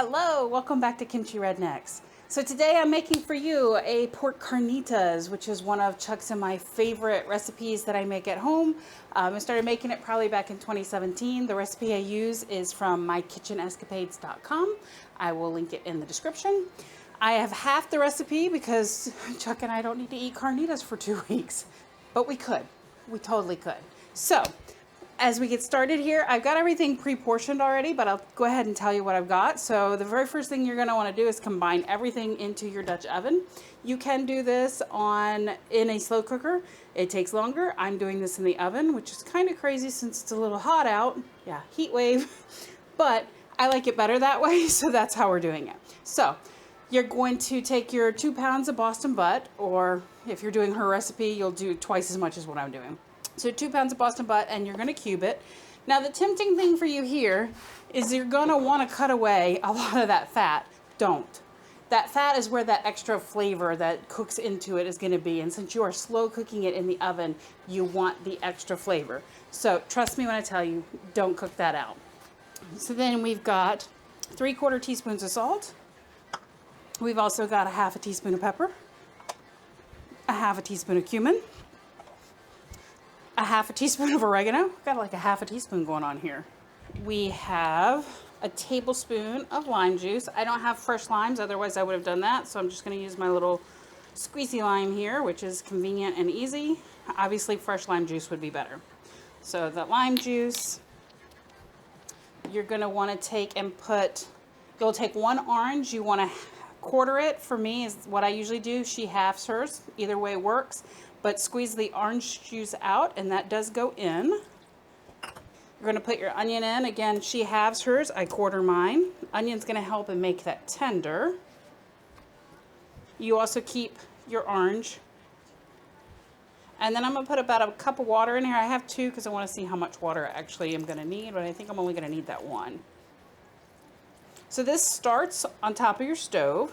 Hello, welcome back to Kimchi Rednecks. So today I'm making for you a pork carnitas, which is one of Chuck's and my favorite recipes that I make at home. I started making it probably back in 2017. The recipe I use is from mykitchenescapades.com. I will link it in the description. I have half the recipe because Chuck and I don't need to eat carnitas for 2 weeks, but we could. We totally could. So as we get started here, I've got everything pre-portioned already, but I'll go ahead and tell you what I've got. So the very first thing you're going to want to do is combine everything into your Dutch oven. You can do this in a slow cooker. It takes longer. I'm doing this in the oven, which is kind of crazy since it's a little hot out. Yeah, heat wave. But I like it better that way, so that's how we're doing it. So you're going to take your 2 pounds of Boston butt, or if you're doing her recipe, you'll do twice as much as what I'm doing. So 2 pounds of Boston butt, and you're going to cube it. Now the tempting thing for you here is you're going to want to cut away a lot of that fat. Don't. That fat is where that extra flavor that cooks into it is going to be. And since you are slow cooking it in the oven, you want the extra flavor. So trust me when I tell you, don't cook that out. So then we've got 3/4 teaspoons of salt. We've also got a 1/2 teaspoon of pepper, a 1/2 teaspoon of cumin, a 1/2 teaspoon of oregano. Got like a 1/2 teaspoon going on here. We have a tablespoon of lime juice. I don't have fresh limes, otherwise I would have done that. So I'm just going to use my little squeezy lime here, which is convenient and easy. Obviously fresh lime juice would be better. So the lime juice, you're going to want to take and you'll take 1 orange. You want to quarter it. For me is what I usually do. She halves hers. Either way works. But squeeze the orange juice out, and that does go in. You're going to put your onion in. Again, she halves hers, I quarter mine. Onion's going to help and make that tender. You also keep your orange. And then I'm going to put about a cup of water in here. I have 2 because I want to see how much water I actually am going to need, but I think I'm only going to need that 1. So this starts on top of your stove.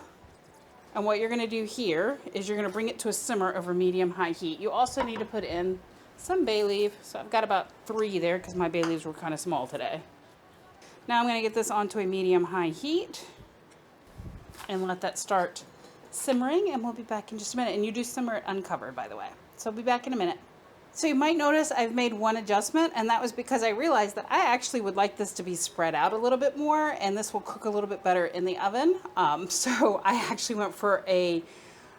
And what you're going to do here is you're going to bring it to a simmer over medium-high heat. You also need to put in some bay leaf. So I've got about 3 there because my bay leaves were kind of small today. Now I'm going to get this onto a medium-high heat and let that start simmering, and we'll be back in just a minute. And you do simmer it uncovered, by the way. So I'll be back in a minute. So you might notice I've made 1 adjustment, and that was because I realized that I actually would like this to be spread out a little bit more, and this will cook a little bit better in the oven. So I actually went for a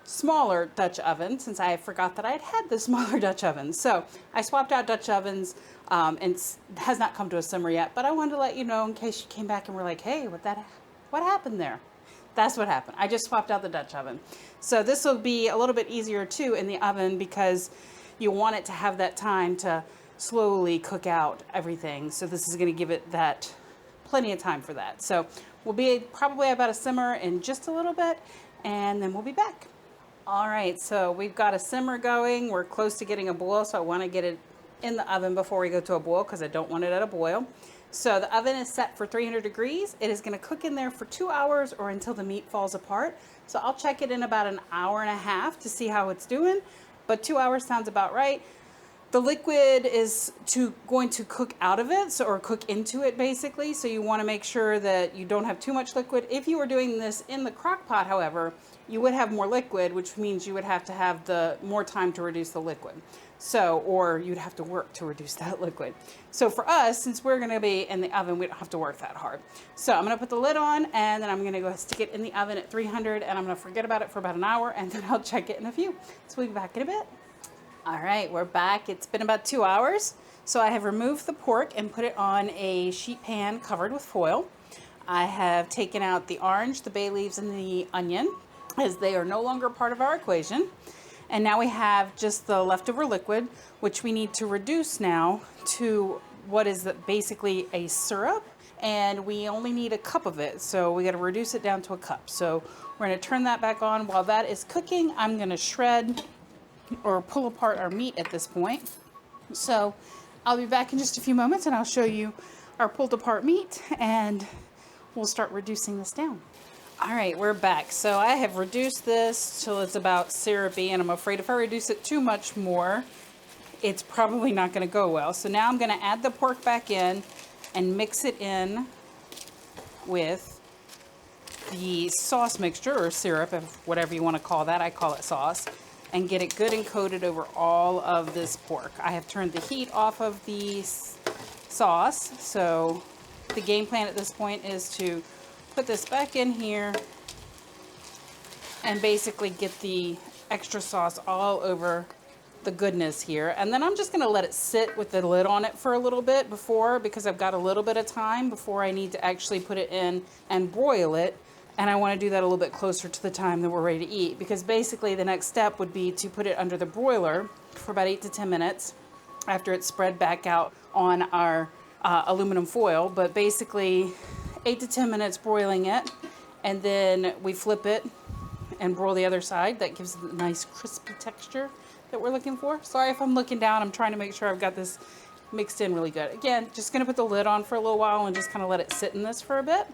smaller Dutch oven since I forgot that I had the smaller Dutch oven. So I swapped out Dutch ovens, and it has not come to a simmer yet, but I wanted to let you know in case you came back and were like, hey, what happened there? That's what happened. I just swapped out the Dutch oven. So this will be a little bit easier too in the oven because you want it to have that time to slowly cook out everything. So this is going to give it that plenty of time for that. So we'll be probably about a simmer in just a little bit, and then we'll be back. All right, so we've got a simmer going. We're close to getting a boil, so I want to get it in the oven before we go to a boil because I don't want it at a boil. So the oven is set for 300 degrees. It is going to cook in there for 2 hours or until the meat falls apart. So I'll check it in about an hour and a half to see how it's doing. But 2 hours sounds about right. The liquid is going to cook out of it, or cook into it basically. So you want to make sure that you don't have too much liquid. If you were doing this in the crock pot, however, you would have more liquid, which means you would have to have more time to reduce the liquid. So, or you'd have to work to reduce that liquid. So for us, since we're going to be in the oven, we don't have to work that hard. So I'm going to put the lid on, and then I'm going to go stick it in the oven at 300, and I'm going to forget about it for about an hour, and then I'll check it in a few. So we'll be back in a bit. All right, we're back. It's been about 2 hours. So I have removed the pork and put it on a sheet pan covered with foil. I have taken out the orange, the bay leaves, and the onion, as they are no longer part of our equation. And now we have just the leftover liquid, which we need to reduce now to what is basically a syrup. And we only need a cup of it, so we got to reduce it down to a cup. So we're going to turn that back on. While that is cooking, I'm going to shred or pull apart our meat at this point. So I'll be back in just a few moments, and I'll show you our pulled apart meat, and we'll start reducing this down. All right, we're back. So I have reduced this till it's about syrupy, and I'm afraid if I reduce it too much more, it's probably not going to go well. So now I'm going to add the pork back in and mix it in with the sauce mixture or syrup, whatever you want to call that. I call it sauce. And get it good and coated over all of this pork. I have turned the heat off of the sauce, so the game plan at this point is to put this back in here and basically get the extra sauce all over the goodness here. And then I'm just gonna let it sit with the lid on it for a little bit because I've got a little bit of time before I need to actually put it in and broil it. And I want to do that a little bit closer to the time that we're ready to eat, because basically the next step would be to put it under the broiler for about 8 to 10 minutes after it's spread back out on our aluminum foil. But basically 8 to 10 minutes broiling it, and then we flip it and broil the other side. That gives it a nice crispy texture that we're looking for. Sorry if I'm looking down. I'm trying to make sure I've got this mixed in really good. Again, just going to put the lid on for a little while and just kind of let it sit in this for a bit.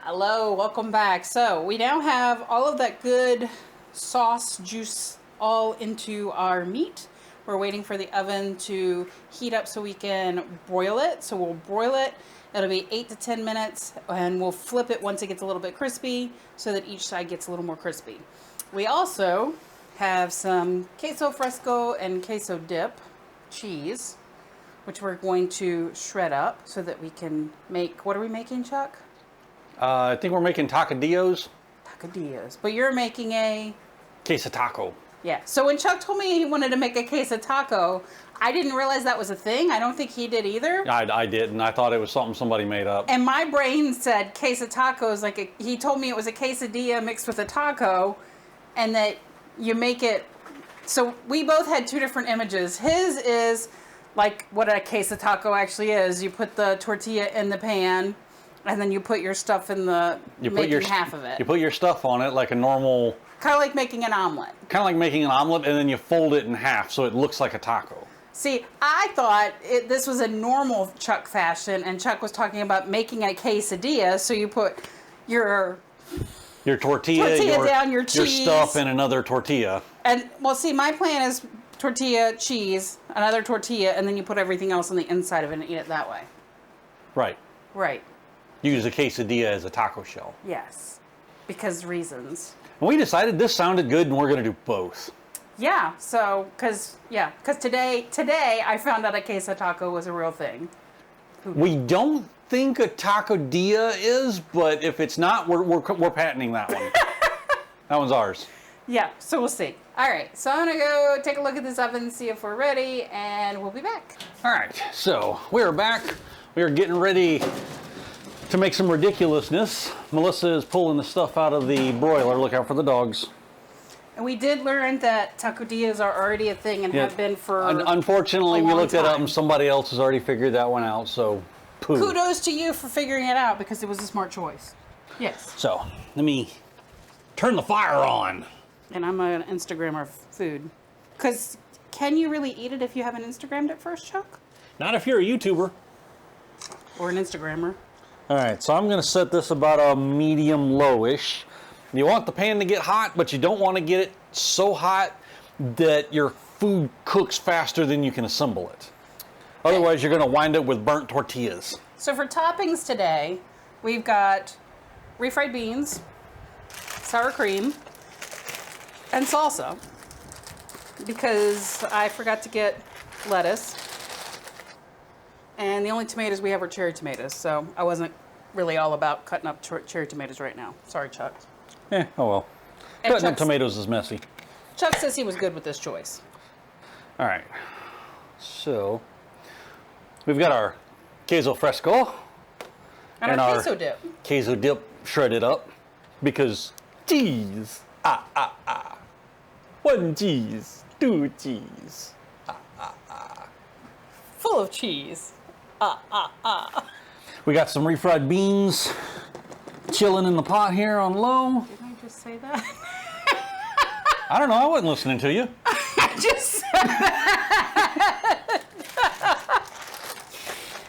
Hello, welcome back. So we now have all of that good sauce juice all into our meat. We're waiting for the oven to heat up so we can broil it. So we'll broil it. It'll be 8 to 10 minutes, and we'll flip it once it gets a little bit crispy so that each side gets a little more crispy. We also have some queso fresco and queso dip cheese, which we're going to shred up so that we can make, what are we making, Chuck? I think we're making tacodillas. Tacodillas. But you're making a... Quesa taco. Yeah. So when Chuck told me he wanted to make a quesa taco, I didn't realize that was a thing. I don't think he did either. I didn't. I thought it was something somebody made up. And my brain said quesa tacos, like he told me it was a quesadilla mixed with a taco, and that you make it... So we both had two different images. His is like what a quesa taco actually is. You put the tortilla in the pan, and then you put your stuff in the, half of it. You put your stuff on it like a normal... Kind of like making an omelet. Kind of like making an omelet, and then you fold it in half so it looks like a taco. See, I thought this was a normal Chuck fashion, and Chuck was talking about making a quesadilla, so you put your tortilla down, your cheese. Your stuff in another tortilla. And, well, see, my plan is tortilla, cheese, another tortilla, and then you put everything else on the inside of it and eat it that way. Right. Right. Use a quesadilla as a taco shell. Yes, because reasons. And we decided this sounded good, and we're going to do both. Yeah, so, because today I found out a quesa taco was a real thing. We don't think a tacodilla is, but if it's not, we're patenting that one. That one's ours. Yeah, so we'll see. All right, so I'm going to go take a look at this oven, see if we're ready, and we'll be back. All right, so we're back. We are getting ready to make some ridiculousness. Melissa is pulling the stuff out of the broiler. Look out for the dogs. And we did learn that tacodillas are already a thing and have been for Unfortunately, a we long looked it up time. and somebody else has already figured that one out, so poo. Kudos to you for figuring it out, because it was a smart choice. Yes. So, let me turn the fire on. And I'm an Instagrammer of food. Because can you really eat it if you haven't Instagrammed it first, Chuck? Not if you're a YouTuber. Or an Instagrammer. All right, so I'm going to set this about a medium lowish. You want the pan to get hot, but you don't want to get it so hot that your food cooks faster than you can assemble it. Otherwise, you're going to wind up with burnt tortillas. So for toppings today, we've got refried beans, sour cream, and salsa. Because I forgot to get lettuce. And the only tomatoes we have are cherry tomatoes, so I wasn't really all about cutting up cherry tomatoes right now. Sorry, Chuck. Oh well. And Cutting up tomatoes is messy. Chuck says he was good with this choice. All right. So, we've got our queso fresco. And our queso dip. Queso dip shredded up. Because cheese. One cheese. Two cheese. Full of cheese. We got some refried beans chilling in the pot here on low. Did I just say that? I don't know. I wasn't listening to you. I just said that.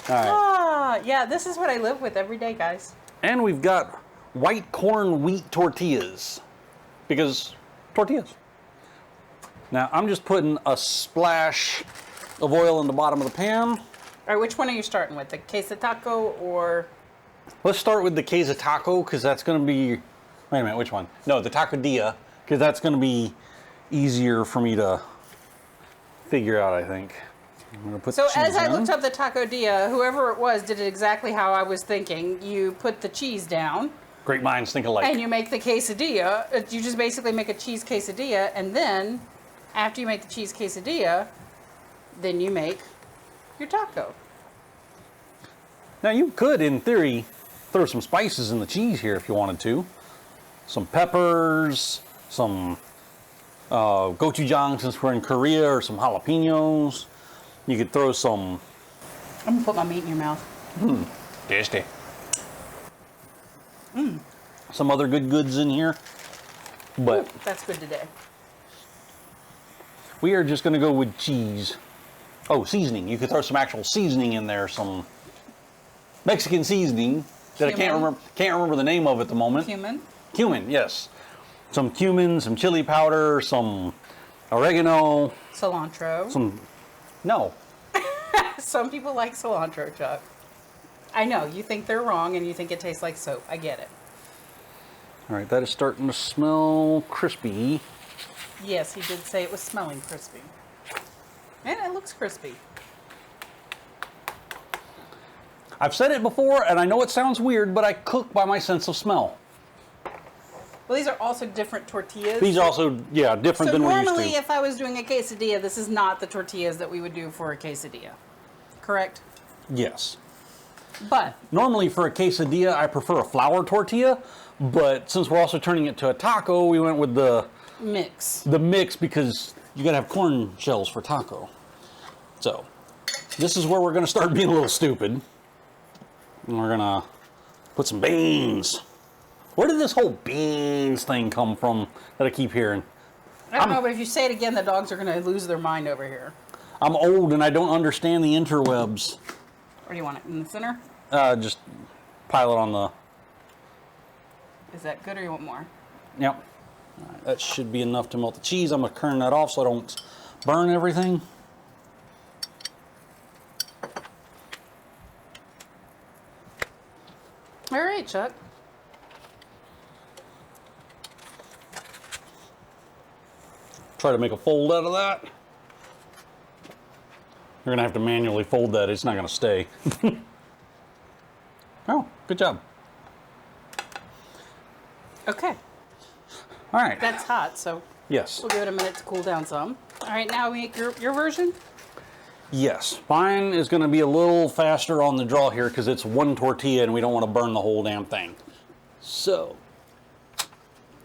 All right. Yeah, this is what I live with every day, guys. And we've got white corn wheat tortillas. Because tortillas. Now, I'm just putting a splash of oil in the bottom of the pan. All right, which one are you starting with? The queso taco or Let's start with the Quesa taco, because that's going to be... Wait a minute, which one? No, the Tacodilla, because that's going to be easier for me to figure out, I think. I'm going to put So the cheese as I down. looked up the Tacodilla, whoever it was did it exactly how I was thinking. You put the cheese down. Great minds think alike. And you make the quesadilla. You just basically make a cheese quesadilla, and then after you make the cheese quesadilla, then you make your taco. Now you could, in theory, throw some spices in the cheese here if you wanted to. Some peppers, some gochujang since we're in Korea, or some jalapenos. You could throw some... I'm gonna put my meat in your mouth. Tasty. Some other good goods in here. But That's good today. we are just going to go with cheese. Oh, seasoning. You could throw some actual seasoning in there, some Mexican seasoning that Cumin. I can't remember the name of at the moment. Cumin. Cumin, yes. Some cumin, some chili powder, some oregano, Cilantro. no. Some people like cilantro, Chuck. I know, you think they're wrong and you think it tastes like soap. I get it. All right, that is starting to smell crispy. Yes, he did say it was smelling crispy. And it looks crispy. I've said it before, and I know it sounds weird, but I cook by my sense of smell. Well, these are also different tortillas. These are also, yeah, different So than we're normally, used to. if I was doing a quesadilla, this is not the tortillas that we would do for a quesadilla. Correct? Yes. But Normally for a quesadilla, I prefer a flour tortilla, but since we're also turning it to a taco, we went with the mix. mix because you gotta have corn shells for taco. So, this is where we're gonna start being a little stupid. And we're gonna put some beans. Where did this whole beans thing come from that I keep hearing? I don't know, but if you say it again, the dogs are going to lose their mind over here. I'm old and I don't understand the interwebs. Where do you want it? In the center? Just pile it on the... Is that good or you want more? Yep. All right, that should be enough to melt the cheese. I'm gonna turn that off so I don't burn everything. All right, Chuck. Try to make a fold out of that. You're gonna have to manually fold that. It's not gonna stay. Oh, good job. Okay. All right. That's hot, so Yes. we'll give it a minute to cool down some. All right, now we make your version. Yes. Mine is gonna be a little faster on the draw here because it's one tortilla and we don't want to burn the whole damn thing. So,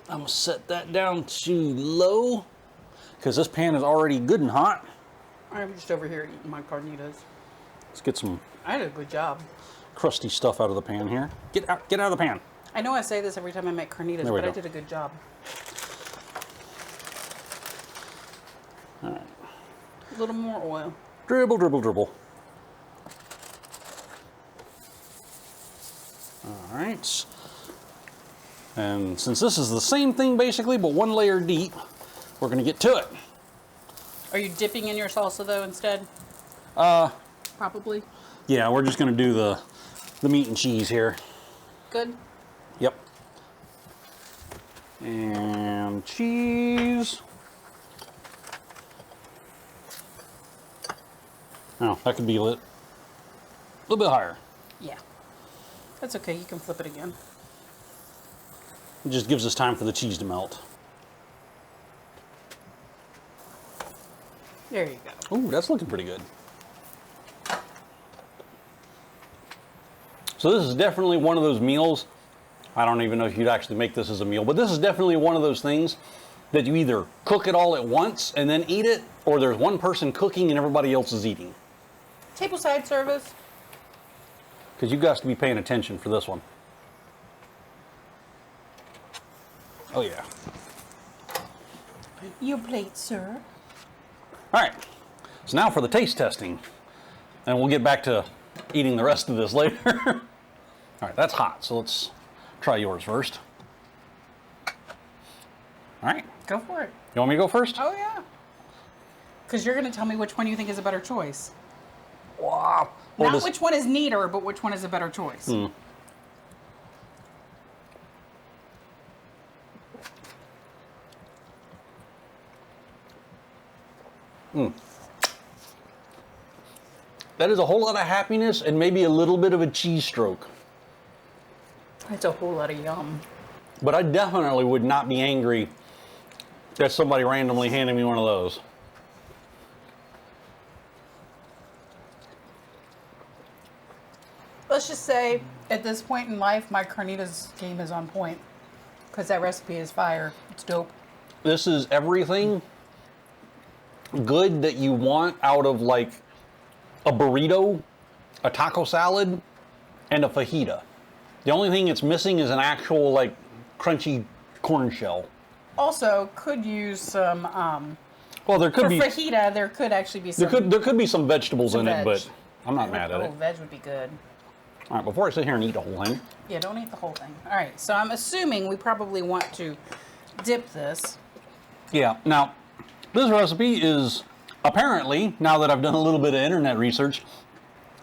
I'm gonna set that down to low because this pan is already good and hot. I'm just over here eating my carnitas. Let's get some I did a good job. crusty stuff out of the pan here. Get out of the pan. I know I say this every time I make carnitas, There we but I go. did a good job. All right. A little more oil. Dribble, dribble, dribble. All right. And since this is the same thing basically, but one layer deep, we're gonna get to it. Are you dipping in your salsa though instead? Probably. Yeah, we're just gonna do the meat and cheese here. Good. Yep. And cheese. Oh, that could be a little bit higher. Yeah. That's okay. You can flip it again. It just gives us time for the cheese to melt. There you go. Ooh, that's looking pretty good. So this is definitely one of those meals. I don't even know if you'd actually make this as a meal, but this is definitely one of those things that you either cook it all at once and then eat it, or there's one person cooking and everybody else is eating. Tableside service. Because you've got to be paying attention for this one. Oh yeah. Your plate, sir. All right, so now for the taste testing. And we'll get back to eating the rest of this later. All right, that's hot, so let's try yours first. All right, Go for it. you want me to go first? Oh, yeah. Because you're going to tell me which one you think is a better choice. Wow. Well, Not which one is neater, but which one is a better choice. That is a whole lot of happiness and maybe a little bit of a cheese stroke. It's a whole lot of yum. But I definitely would not be angry at somebody randomly handing me one of those. Let's just say, at this point in life, my Carnitas game is on point. Because that recipe is fire. It's dope. This is everything good that you want out of like a burrito, a taco salad, and a fajita. The only thing it's missing is an actual like crunchy corn shell. Also, could use some, Well, there could for be fajita, there could actually be some. there could be some vegetables in veg. it, but I'm not mad at it. Oh, veg would be good. All right, before I sit here and eat the whole thing. Yeah, don't eat the whole thing. All right, so I'm assuming we probably want to dip this. Yeah. Now, this recipe is apparently, now that I've done a little bit of internet research,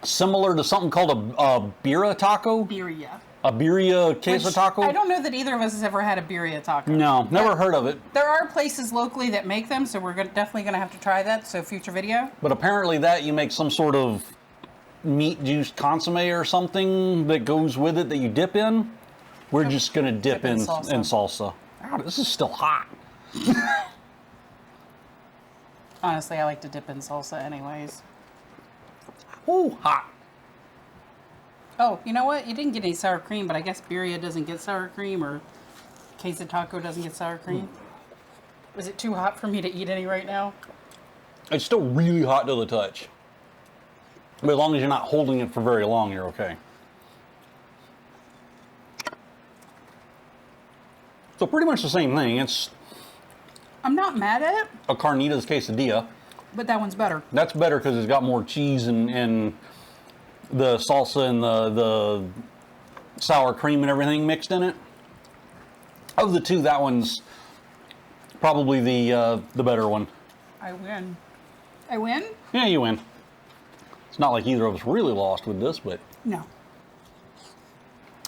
similar to something called a birria taco. Birria. A birria queso Which taco. I don't know that either of us has ever had a birria taco. No, never heard of it. There are places locally that make them, so we're definitely going to have to try that. So future video. But apparently that you make some sort of meat juice consomme or something that goes with it that you dip in. We're just going to dip in salsa. Wow, this is still hot. Honestly, I like to dip in salsa anyways. Ooh, hot. Oh, you know what? You didn't get any sour cream, but I guess birria doesn't get sour cream, or queso taco doesn't get sour cream. Is it too hot for me to eat any right now? It's still really hot to the touch. But as long as you're not holding it for very long, you're okay. So pretty much the same thing. It's I'm not mad at it, a Carnitas quesadilla. but that one's better. That's better because it's got more cheese and the salsa and the sour cream and everything mixed in it. Of the two, that one's probably the better one. I win. I win? Yeah, you win. It's not like either of us really lost with this, but No.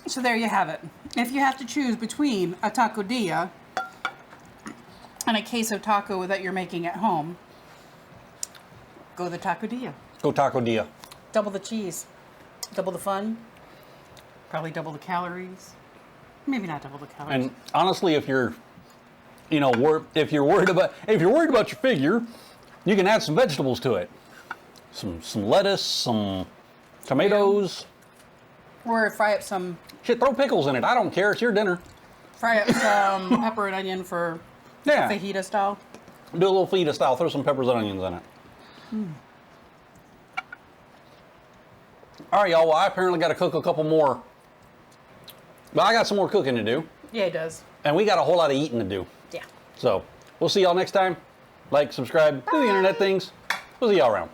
So there you have it. If you have to choose between a tacodilla and a queso taco that you're making at home, go the tacodilla. go tacodilla. Double the cheese, double the fun, probably double the calories. Maybe not double the calories. And honestly, if you're, you know, if you're worried about your figure, you can add some vegetables to it. Some lettuce, some tomatoes. Or fry up some Shit, throw pickles in it. I don't care. It's your dinner. pepper and onion for Yeah. fajita style. Do a little fajita style. Throw some peppers and onions in it. All right, y'all. Well, I apparently got to cook a couple more. But I got some more cooking to do. Yeah, it does. And we got a whole lot of eating to do. Yeah. So we'll see y'all next time. Like, subscribe, do the internet things. We'll see y'all around.